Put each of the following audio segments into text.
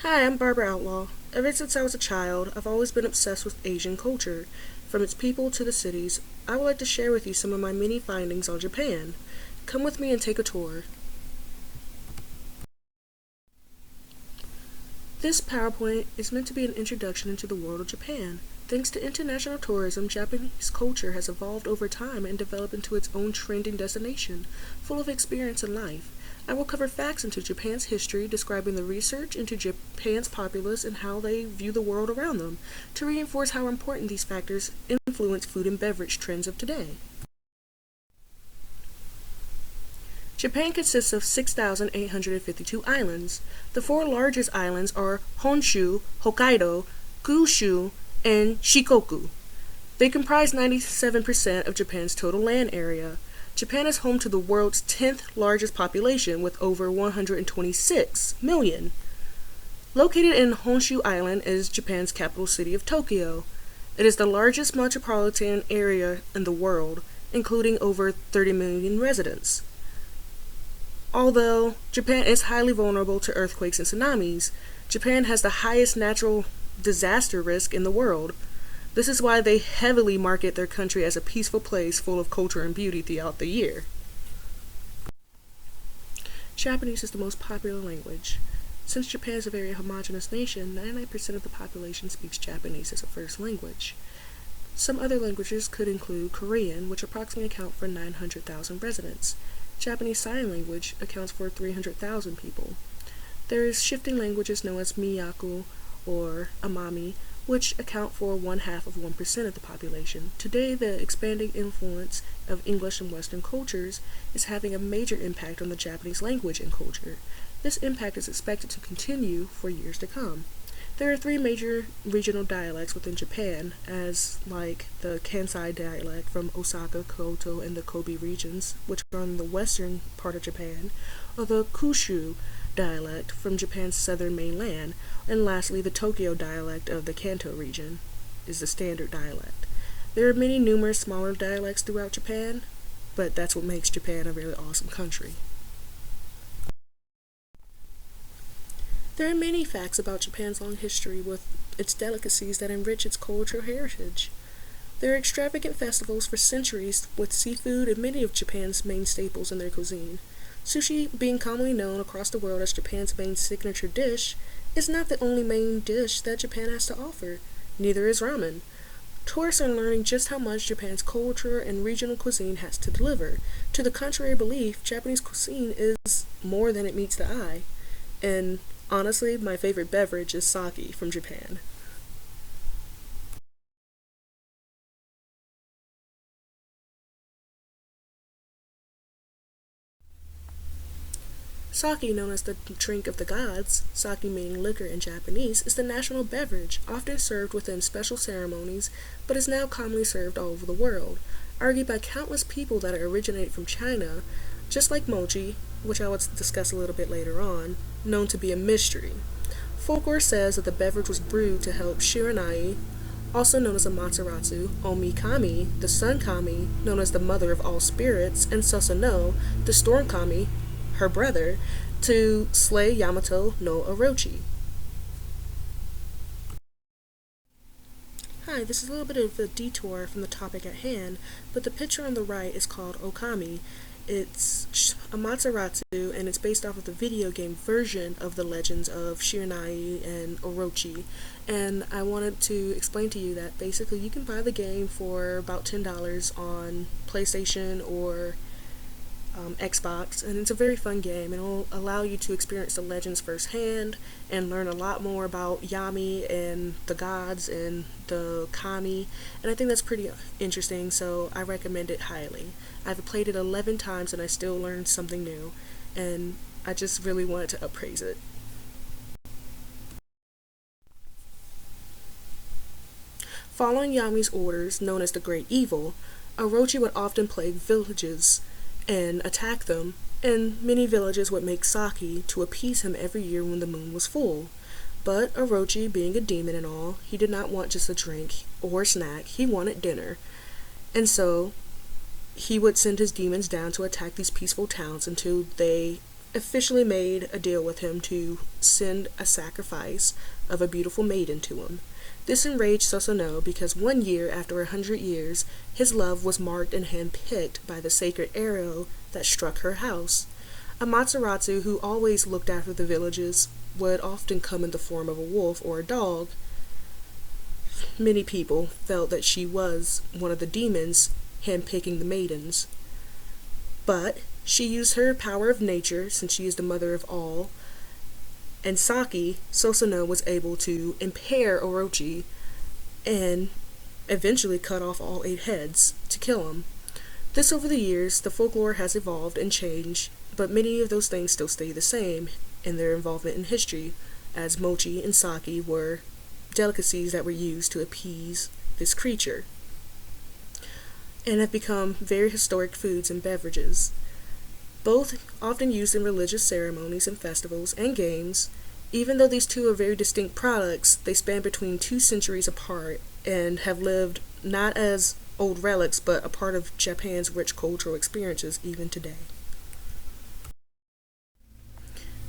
Hi, I'm Barbara Outlaw. Ever since I was a child, I've always been obsessed with Asian culture. From its people to the cities, I would like to share with you some of my many findings on Japan. Come with me and take a tour. This PowerPoint is meant to be an introduction into the world of Japan. Thanks to international tourism, Japanese culture has evolved over time and developed into its own trending destination, full of experience and life. I will cover facts into Japan's history, describing the research into Japan's populace and how they view the world around them, to reinforce how important these factors influence food and beverage trends of today. Japan consists of 6,852 islands. The four largest islands are Honshu, Hokkaido, Kyushu, and Shikoku. They comprise 97% of Japan's total land area. Japan is home to the world's 10th largest population with over 126 million. Located in Honshu Island is Japan's capital city of Tokyo. It is the largest metropolitan area in the world, including over 30 million residents. Although Japan is highly vulnerable to earthquakes and tsunamis, Japan has the highest natural disaster risk in the world. This is why they heavily market their country as a peaceful place full of culture and beauty throughout the year. Japanese is the most popular language. Since Japan is a very homogeneous nation, 99% of the population speaks Japanese as a first language. Some other languages could include Korean, which approximately account for 900,000 residents. Japanese Sign Language accounts for 300,000 people. There is shifting languages known as Miyako or Amami, which account for 1/2 of 1% of the population. Today, the expanding influence of English in Western cultures is having a major impact on the Japanese language and culture. This impact is expected to continue for years to come. There are three major regional dialects within Japan, as like the Kansai dialect from Osaka, Kyoto, and the Kobe regions, which are in the western part of Japan, or the Kyushu dialect from Japan's southern mainland, and lastly the Tokyo dialect of the Kanto region is the standard dialect. There are many numerous smaller dialects throughout Japan, but that's what makes Japan a really awesome country. There are many facts about Japan's long history with its delicacies that enrich its cultural heritage. There are extravagant festivals for centuries with seafood and many of Japan's main staples in their cuisine. Sushi, being commonly known across the world as Japan's main signature dish, is not the only main dish that Japan has to offer. Neither is ramen. Tourists are learning just how much Japan's culture and regional cuisine has to deliver. To the contrary belief, Japanese cuisine is more than it meets the eye. And honestly, my favorite beverage is sake from Japan. Sake, known as the drink of the gods, sake meaning liquor in Japanese, is the national beverage, often served within special ceremonies, but is now commonly served all over the world. Argued by countless people that it originated from China, just like mochi, which I will discuss a little bit later on, known to be a mystery. Folklore says that the beverage was brewed to help Shiranai, also known as Amaterasu, Omikami, the sun kami, known as the mother of all spirits, and Susanoo, the storm kami, her brother, to slay Yamato no Orochi. Hi, this is a little bit of a detour from the topic at hand, but the picture on the right is called Okami. It's Amaterasu, and it's based off of the video game version of the legends of Shiranai and Orochi. And I wanted to explain to you that basically you can buy the game for about $10 on PlayStation or Xbox, and it's a very fun game, and it'll allow you to experience the legends firsthand and learn a lot more about Yami and the gods and the kami, and I think that's pretty interesting, so I recommend it highly. I've played it 11 times and I still learned something new, and I just really wanted to appraise it. Following Yami's orders, known as the Great Evil, Orochi would often plague villages and attack them, and many villages would make sake to appease him every year when the moon was full. But Orochi, being a demon and all, he did not want just a drink or snack, he wanted dinner. And so he would send his demons down to attack these peaceful towns until they officially made a deal with him to send a sacrifice of a beautiful maiden to him. This enraged Susanoo because 1 year after 100 years, his love was marked and handpicked by the sacred arrow that struck her house. Amaterasu, who always looked after the villages, would often come in the form of a wolf or a dog. Many people felt that she was one of the demons handpicking the maidens. But she used her power of nature, since she is the mother of all, and Saki, Susanoo was able to impair Orochi and eventually cut off all 8 heads to kill him. This over the years, the folklore has evolved and changed, but many of those things still stay the same in their involvement in history, as mochi and sake were delicacies that were used to appease this creature, and have become very historic foods and beverages. Both often used in religious ceremonies and festivals and games. Even though these two are very distinct products, they span between 2 centuries apart and have lived not as old relics but a part of Japan's rich cultural experiences even today.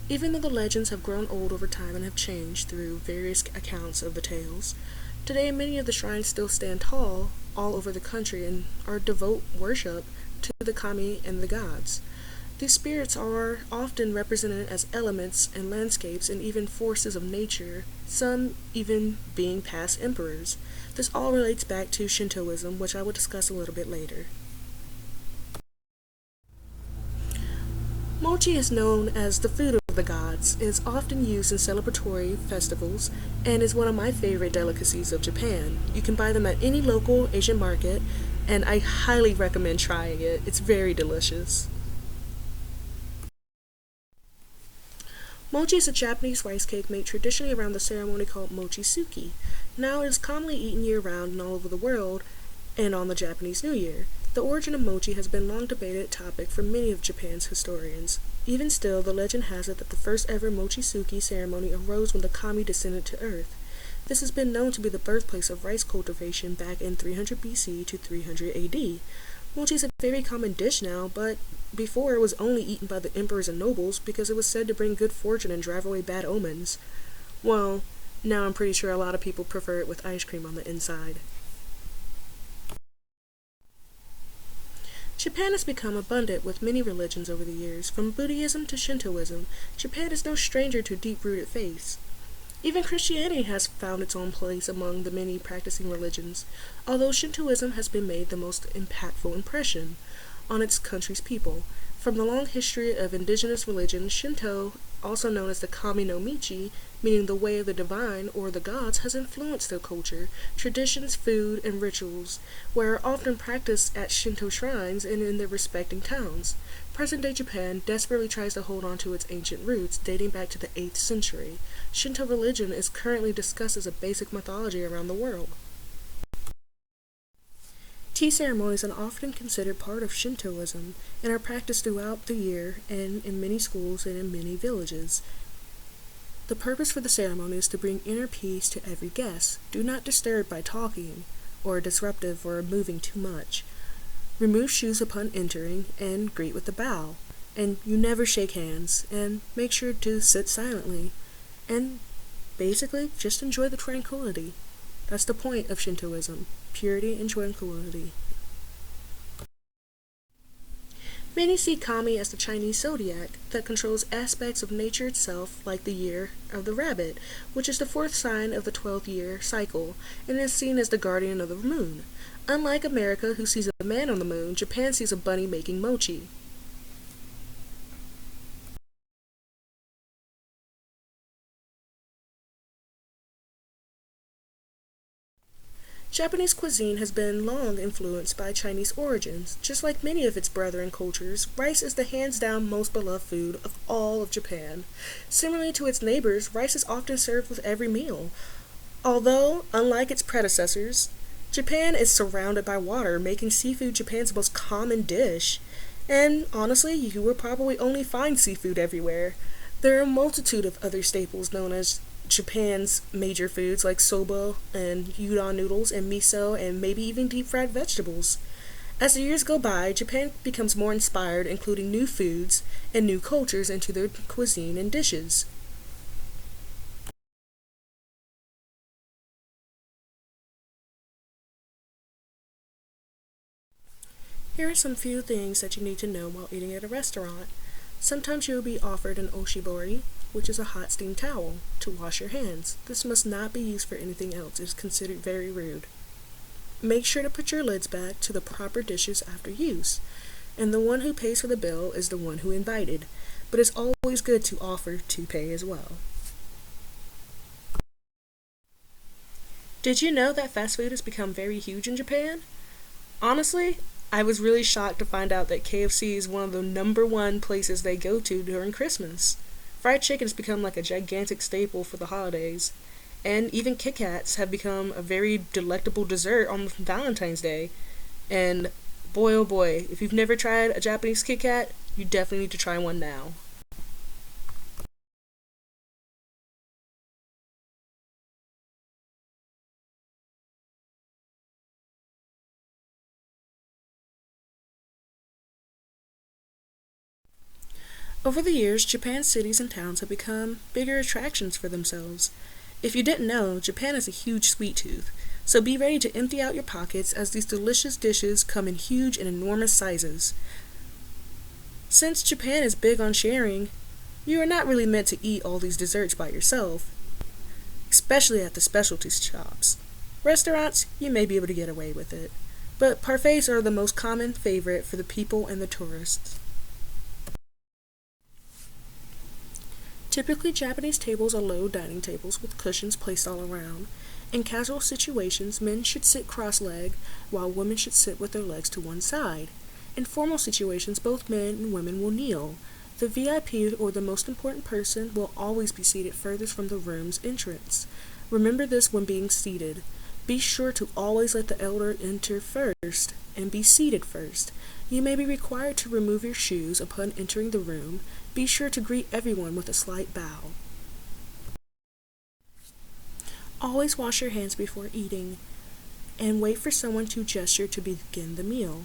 Even though the legends have grown old over time and have changed through various accounts of the tales, today many of the shrines still stand tall all over the country and are devote worship to the kami and the gods. These spirits are often represented as elements and landscapes and even forces of nature, some even being past emperors. This all relates back to Shintoism, which I will discuss a little bit later. Mochi is known as the food of the gods, is often used in celebratory festivals, and is one of my favorite delicacies of Japan. You can buy them at any local Asian market, and I highly recommend trying it. It's very delicious. Mochi is a Japanese rice cake made traditionally around the ceremony called mochitsuki. Now it is commonly eaten year-round and all over the world, and on the Japanese New Year. The origin of mochi has been a long debated topic for many of Japan's historians. Even still, the legend has it that the first ever mochitsuki ceremony arose when the kami descended to earth. This has been known to be the birthplace of rice cultivation back in 300 BC to 300 AD. Mochi is a very common dish now, but before it was only eaten by the emperors and nobles because it was said to bring good fortune and drive away bad omens. Well, now I'm pretty sure a lot of people prefer it with ice cream on the inside. Japan has become abundant with many religions over the years, from Buddhism to Shintoism. Japan is no stranger to deep-rooted faiths. Even Christianity has found its own place among the many practicing religions, although Shintoism has been made the most impactful impression on its country's people. From the long history of indigenous religion, Shinto, also known as the Kami no Michi, meaning the way of the divine or the gods, has influenced their culture, traditions, food, and rituals, were often practiced at Shinto shrines and in their respecting towns. Present-day Japan desperately tries to hold on to its ancient roots, dating back to the 8th century. Shinto religion is currently discussed as a basic mythology around the world. Tea ceremonies are often considered part of Shintoism and are practiced throughout the year and in many schools and in many villages. The purpose for the ceremony is to bring inner peace to every guest. Do not disturb by talking, or disruptive or moving too much. Remove shoes upon entering and greet with a bow. And you never shake hands, and make sure to sit silently. And basically, just enjoy the tranquility. That's the point of Shintoism, purity and tranquility. Many see Kami as the Chinese zodiac that controls aspects of nature itself, like the year of the rabbit, which is the 4th sign of the 12th-year cycle, and is seen as the guardian of the moon. Unlike America, who sees a man on the moon, Japan sees a bunny making mochi. Japanese cuisine has been long influenced by Chinese origins. Just like many of its brethren cultures, rice is the hands-down most beloved food of all of Japan. Similarly to its neighbors, rice is often served with every meal. Although, unlike its predecessors, Japan is surrounded by water, making seafood Japan's most common dish. And honestly, you will probably only find seafood everywhere. There are a multitude of other staples known as Japan's major foods like soba and udon noodles and miso and maybe even deep fried vegetables. As the years go by, Japan becomes more inspired, including new foods and new cultures into their cuisine and dishes. Here are some few things that you need to know while eating at a restaurant. Sometimes you will be offered an oshibori, which is a hot steam towel, to wash your hands. This must not be used for anything else. It is considered very rude. Make sure to put your lids back to the proper dishes after use, and the one who pays for the bill is the one who invited, but it's always good to offer to pay as well. Did you know that fast food has become very huge in Japan? Honestly, I was really shocked to find out that KFC is one of the number one places they go to during Christmas. Fried chicken has become like a gigantic staple for the holidays, and even Kit Kats have become a very delectable dessert on Valentine's Day. And boy oh boy, if you've never tried a Japanese Kit Kat, you definitely need to try one now. Over the years, Japan's cities and towns have become bigger attractions for themselves. If you didn't know, Japan is a huge sweet tooth, so be ready to empty out your pockets as these delicious dishes come in huge and enormous sizes. Since Japan is big on sharing, you are not really meant to eat all these desserts by yourself, especially at the specialty shops. Restaurants, you may be able to get away with it, but parfaits are the most common favorite for the people and the tourists. Typically, Japanese tables are low dining tables with cushions placed all around. In casual situations, men should sit cross-legged, while women should sit with their legs to one side. In formal situations, both men and women will kneel. The VIP, or the most important person, will always be seated furthest from the room's entrance. Remember this when being seated. Be sure to always let the elder enter first, and be seated first. You may be required to remove your shoes upon entering the room. Be sure to greet everyone with a slight bow. Always wash your hands before eating, and wait for someone to gesture to begin the meal.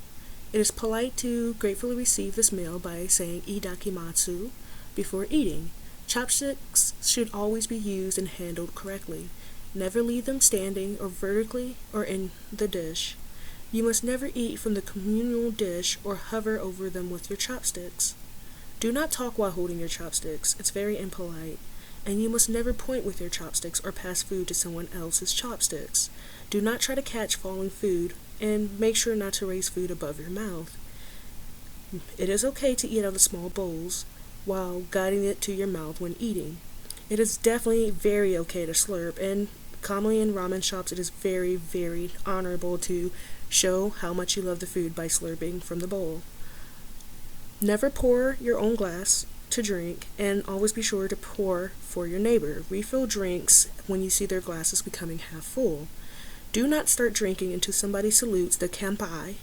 It is polite to gratefully receive this meal by saying "Idakimatsu" before eating. Chopsticks should always be used and handled correctly. Never leave them standing or vertically or in the dish. You must never eat from the communal dish or hover over them with your chopsticks. Do not talk while holding your chopsticks. It's very impolite. And you must never point with your chopsticks or pass food to someone else's chopsticks. Do not try to catch falling food, and make sure not to raise food above your mouth. It is okay to eat out of small bowls while guiding it to your mouth when eating. It is definitely very okay to slurp, and commonly in ramen shops it is very, very honorable to show how much you love the food by slurping from the bowl. Never pour your own glass to drink, and always be sure to pour for your neighbor. Refill drinks when you see their glasses becoming half full. Do not start drinking until somebody salutes the kanpai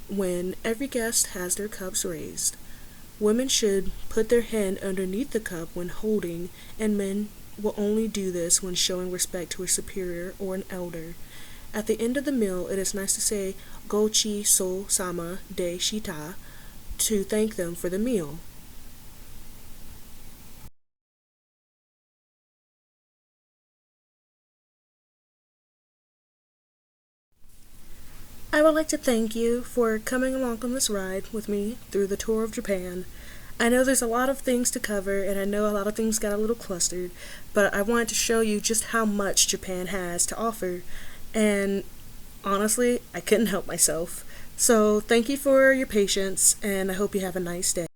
when every guest has their cups raised. Women should put their hand underneath the cup when holding, and men will only do this when showing respect to a superior or an elder. At the end of the meal, it is nice to say "Gochi so sama de shita" to thank them for the meal. I would like to thank you for coming along on this ride with me through the tour of Japan. I know there's a lot of things to cover, and I know a lot of things got a little clustered, but I wanted to show you just how much Japan has to offer, and honestly, I couldn't help myself. So, thank you for your patience, and I hope you have a nice day.